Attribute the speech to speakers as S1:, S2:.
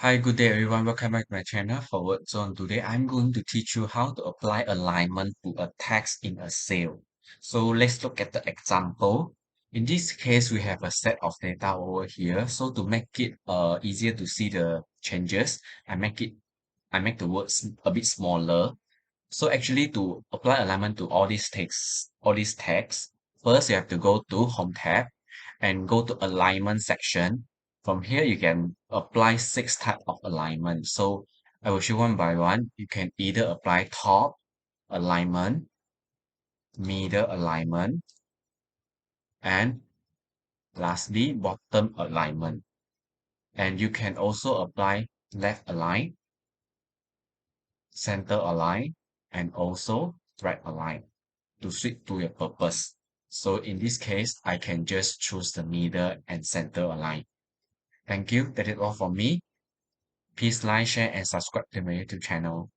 S1: Hi, good day everyone. Welcome back to my channel Forward Zone. Today I'm going to teach you how to apply alignment to a text in a cell. So let's look at the example. In this case, we have a set of data over here. So to make it easier to see the changes, I make the words a bit smaller. So actually to apply alignment to all these texts, first you have to go to Home tab and go to Alignment section. From here, you can apply 6 types of alignment. So I will show one by one. You can either apply top alignment, middle alignment, and lastly, bottom alignment. And you can also apply left align, center align, and also right align to suit to your purpose. So in this case, I can just choose the middle and center align. Thank you. That is all from me. Please like, share, and subscribe to my YouTube channel.